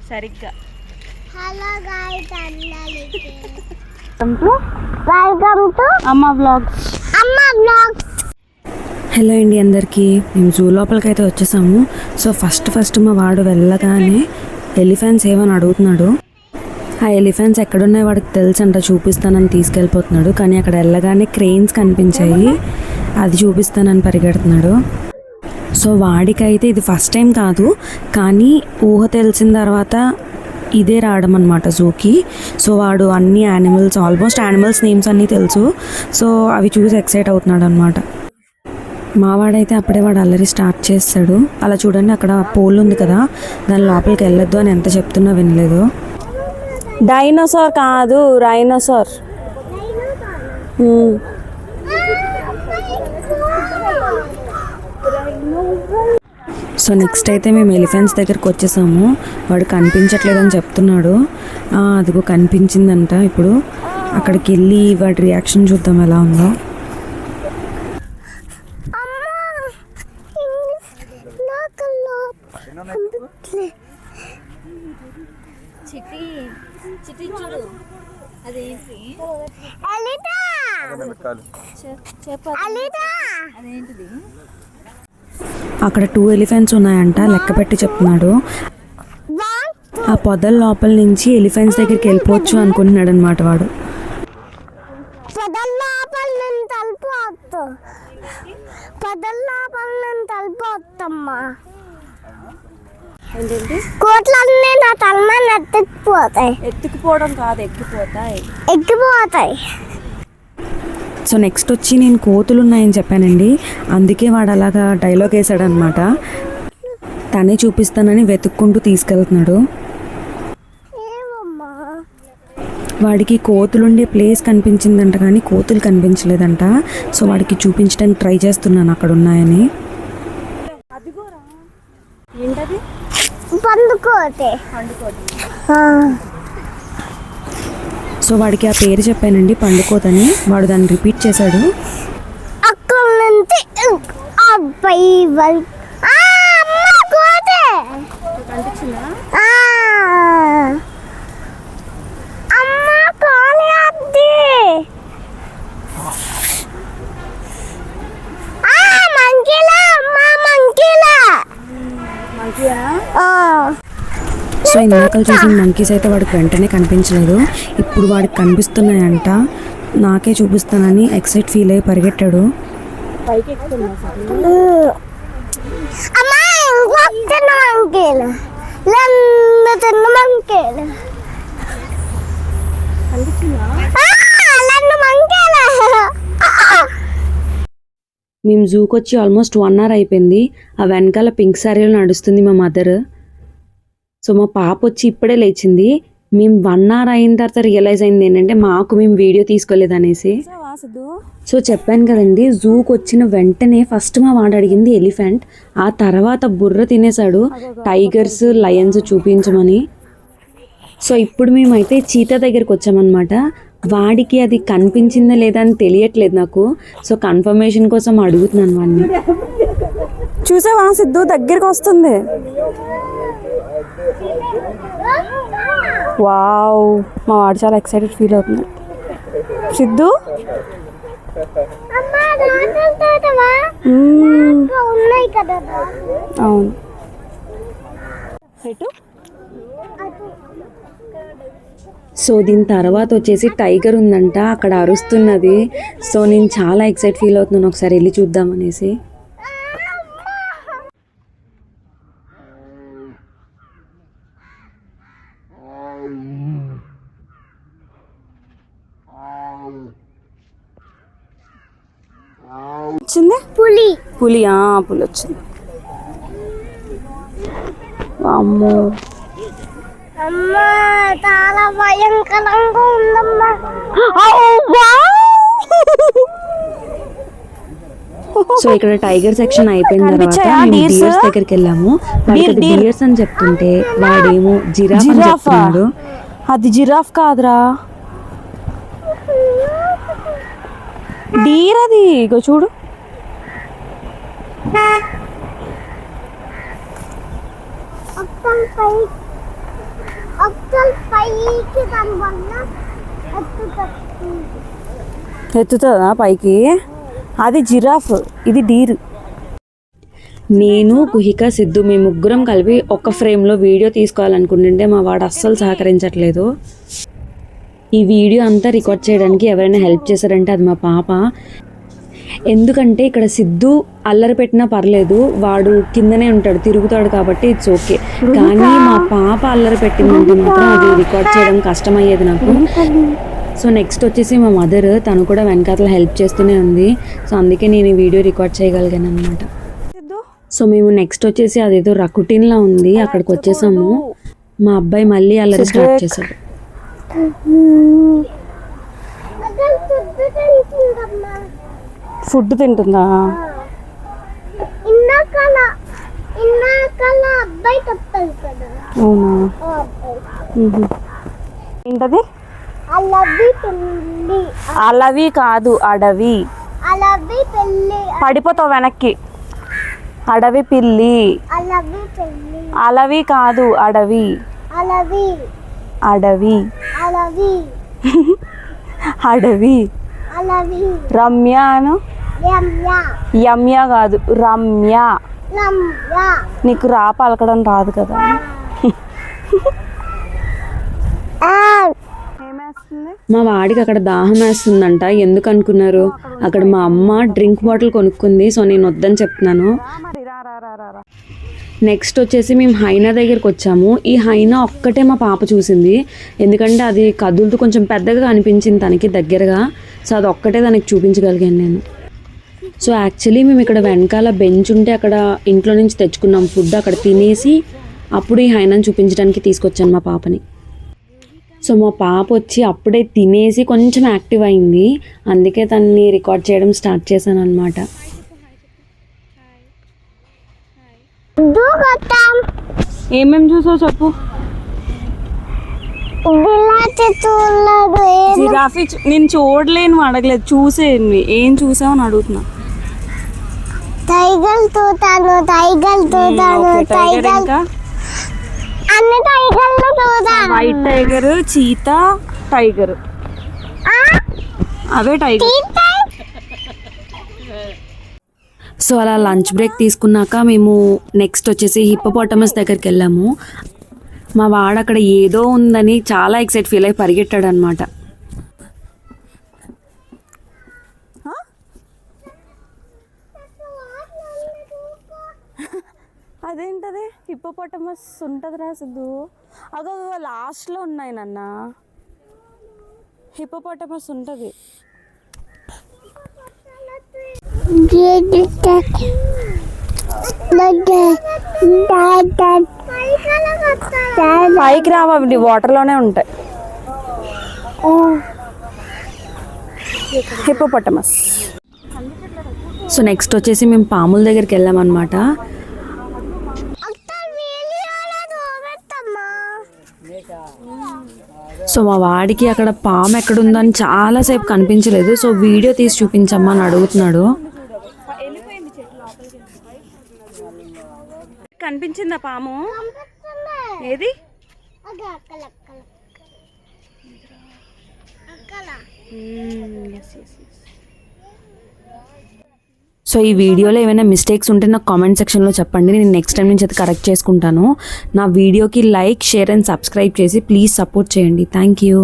సరిగ్గా అమ్మ vlogs. Hello అండి అందరికీ, మేము జూ లోపలికి అయితే వచ్చేసాము. సో ఫస్ట్ మా వాడు వెళ్ళగానే ఎలిఫెంట్స్ ఏమని అడుగుతున్నాడు. ఆ ఎలిఫెంట్స్ ఎక్కడున్నాయి వాడికి తెలుసంట, చూపిస్తానని తీసుకెళ్ళిపోతున్నాడు. కానీ అక్కడ వెళ్ళగానే క్రెయిన్స్ కనిపించాయి, అది చూపిస్తానని పరిగెడుతున్నాడు. సో వాడికైతే ఇది ఫస్ట్ టైం కాదు, కానీ ఊహ తెలిసిన తర్వాత ఇదే రావడం అనమాట జూకి. సో వాడు అన్ని యానిమల్స్, ఆల్మోస్ట్ యానిమల్స్ నేమ్స్ అన్నీ తెలుసు. సో అవి చూసి ఎక్సైట్ అవుతున్నాడు అనమాట. మావాడైతే అప్పుడే వాడు అల్లరి స్టార్ట్ చేస్తాడు. అలా చూడండి, అక్కడ పోల్ ఉంది కదా, దాని లోపలికి వెళ్ళొద్దు అని ఎంత చెప్తున్నా వినలేదు. డైనోసార్ కాదు, రైనోసార్. సో నెక్స్ట్ అయితే మేము ఎలిఫెంట్స్ దగ్గరికి వచ్చేసాము. వాడు కనిపించట్లేదని చెప్తున్నాడు. అదిగో కనిపించిందంట. ఇప్పుడు అక్కడికి వెళ్ళి వాడి రియాక్షన్ చూద్దాం ఎలా ఉందో. అక్కడ 2 ఎలిఫెంట్స్ ఉన్నాయంట, లెక్క పెట్టి చెప్తున్నాడు. ఆ పొదల లోపల నుంచి ఎలిఫెంట్స్ దగ్గరికి వెళ్ళిపోవచ్చు అనుకుంటున్నాడు అనమాట వాడు. కోట్లన్నీ నా తలమైన ఎత్తుకుపోతాయి. ఎత్తుకుపోవడం కాదు, ఎక్కిపోతాయి. సో నెక్స్ట్ వచ్చి నేను కోతులు ఉన్నాయని చెప్పానండి, అందుకే వాడు అలాగా డైలాగ్ వేసాడు అనమాట. తనే చూపిస్తానని వెతుక్కుంటూ తీసుకెళ్తున్నాడు. వాడికి కోతులుండే ప్లేస్ కనిపించిందంట, కానీ కోతులు కనిపించలేదంట. సో వాడికి చూపించడానికి ట్రై చేస్తున్నాను అక్కడ ఉన్నాయని. సో వాడికి ఆ పేరు చెప్పానండి, పండుకోతని. వాడు దాన్ని రిపీట్ చేశాడు. సో ఇందాక చూసిన మంకీస్ అయితే వాడికి వెంటనే కనిపించలేదు. ఇప్పుడు వాడికి కనిపిస్తున్నాయంట. నాకే చూపిస్తానని ఎక్సైట్ ఫీల్ అయ్యి పరిగెట్టాడు. మేము జూకి వచ్చి ఆల్మోస్ట్ 1 hour అయిపోయింది. ఆ వెనకాల పింక్ శారీలో నడుస్తుంది మా మదర్. సో మా పాప వచ్చి ఇప్పుడే లేచింది. మేము 1 hour అయిన తర్వాత రియలైజ్ అయింది ఏంటంటే మేము వీడియో తీసుకోలేదు అనేసి. సో చెప్పాను కదండి, జూకి వచ్చిన వెంటనే ఫస్ట్ మా వాడు అడిగింది ఎలిఫెంట్, ఆ తర్వాత బుర్ర తినేసాడు టైగర్స్, లయన్స్ చూపించమని. సో ఇప్పుడు మేమైతే చీతా దగ్గరికి వచ్చామన్నమాట. వాడికి అది కనిపించిందా లేదా అని తెలియట్లేదు నాకు. సో కన్ఫర్మేషన్ కోసం అడుగుతున్నాను వాడిని. చూసావా సిద్ధు, దగ్గరికి వస్తుంది. వావ్, మా వాడు చాలా ఎక్సైటెడ్ ఫీల్ అవుతున్నాడు. సిద్ధు అవును. సో దీని తర్వాత వచ్చేసి టైగర్ ఉందంట, అక్కడ అరుస్తున్నది. సో నేను చాలా ఎక్సైట్ ఫీల్ అవుతున్నాను, ఒకసారి వెళ్ళి చూద్దాం అనేసి. వచ్చింది పులి. పులి వచ్చింది. అమ్మో, అమ్మా చాలా భయంకరంగా ఉందమ్మా. సో ఇక్కడ టైగర్ సెక్షన్ అయిపోయిన తర్వాత కనిపించాయా మేము deers? డియర్స్ దగ్గరికి వెళ్ళాము. డియర్స్ అని చెప్తుంటే వాడేమో జిరాఫ్ అని జిరాఫా చెప్తున్నాడు. అది జిరాఫ్ కాదురా, డీర్ అది. ఇగో చూడు, ఎత్తుతుందా పైకి? అది జిరాఫ్, ఇది డీర్. నేను కుహిక సిద్ధు మేము ముగ్గురం కలిపి ఒక ఫ్రేమ్లో వీడియో తీసుకోవాలనుకుంటుంటే మా వాడు అస్సలు సహకరించట్లేదు. ఈ వీడియో అంతా రికార్డ్ చేయడానికి ఎవరైనా హెల్ప్ చేశారంటే అది మా పాప. ఎందుకంటే ఇక్కడ సిద్ధు అల్లరి పెట్టినా పర్లేదు, వాడు కిందనే ఉంటాడు, తిరుగుతాడు కాబట్టి ఇట్స్ ఓకే. కానీ మా పాప అల్లరి పెట్టిందంటే మాత్రం అది రికార్డ్ చేయడం కష్టమయ్యేది నాకు. సో నెక్స్ట్ వచ్చేసి మా మదర్, తను కూడా వెనకాతల హెల్ప్ చేస్తూనే ఉంది. సో అందుకే నేను ఈ వీడియో రికార్డ్ చేయగలిగాను అనమాట. సో మేము నెక్స్ట్ వచ్చేసి అదేదో రకుటిన్లా ఉంది, అక్కడికి వచ్చేసాము. మా అబ్బాయి మళ్ళీ అల్లరి స్టార్ట్ చేశాడు. ఫుడ్ తింటుందా? అవునా? ఏంటది? అలవి కాదు, అడవి. పడిపోతావు వెనక్కి. అడవి పిల్లి. అలవి కాదు, అడవి. అడవి. అడవి. రమ్య అను. యమ్య కాదు, రమ్య. నీకు రా పలకడం రాదు కదా. మా వాడికి అక్కడ దాహం వేస్తుందంట. ఎందుకు అనుకున్నారు? అక్కడ మా అమ్మ డ్రింక్ బాటిల్ కొనుక్కుంది. సో నేను వద్దని చెప్తున్నాను. నెక్స్ట్ వచ్చేసి మేము హైనా దగ్గరికి వచ్చాము. ఈ హైనా ఒక్కటే మా పాప చూసింది, ఎందుకంటే అది కదులుతూ కొంచెం పెద్దగా అనిపించింది తనకి దగ్గరగా. సో అది ఒక్కటే దానికి చూపించగలిగాను నేను. సో యాక్చువల్లీ మేము ఇక్కడ వెనకాల బెంచ్ ఉంటే అక్కడ ఇంట్లో నుంచి తెచ్చుకున్నాం ఫుడ్, అక్కడ తినేసి అప్పుడు ఈ హైనాని చూపించడానికి తీసుకొచ్చాను మా పాపని. సో మా పాప వచ్చి అప్పుడే తినేసి కొంచెం యాక్టివ్ అయింది, అందుకే తనని రికార్డ్ చేయడం స్టార్ట్ చేశాను అనమాట. ఏమేమి చూసావు చెప్పు. జిరాఫీ నేను చూడలేను, అడగలేదు, చూసేయండి. ఏం చూసావు అని అడుగుతున్నా. టైగర్ చూతాను, టైగర్ చూతాను, టైగర్ ఇంకా అన్ని టైగర్లు చూతాను. వైట్ టైగర్, చీతా టైగర్, అవే టైగర్. సో అలా లంచ్ బ్రేక్ తీసుకున్నాక మేము నెక్స్ట్ వచ్చేసి హిప్పోపోటమస్ దగ్గరికి వెళ్ళాము. మా వాడు అక్కడ ఏదో ఉందని చాలా ఎక్సైట్ ఫీల్ అయి పరిగెట్టాడు అనమాట. అదేంటది? హిప్పోపోటమస్ ఉంటుంది రా సిద్ధు. అగో లాస్ట్లో ఉన్నాయి నాన్న, హిప్పోపోటమస్ ఉంటుంది. పైకి రావా, వాటర్లోనే ఉంటాయి. హిప్పోపోటమస్. సో నెక్స్ట్ వచ్చేసి మేము పాముల దగ్గరికి వెళ్ళామన్నమాట. సో మా వాడికి అక్కడ పాము ఎక్కడుందని చాలాసేపు కనిపించలేదు. సో వీడియో తీసి చూపించమ్మా అని అడుగుతున్నాడు. కనిపించిందా పాము? ఏది? సో ఈ వీడియోలో ఏమైనా మిస్టేక్స్ ఉంటే నాకు కామెంట్ సెక్షన్లో చెప్పండి, నేను నెక్స్ట్ టైం నుంచి అయితే కరెక్ట్ చేసుకుంటాను. నా వీడియోకి లైక్, షేర్ అండ్ సబ్స్క్రైబ్ చేసి ప్లీజ్ సపోర్ట్ చేయండి. Thank you.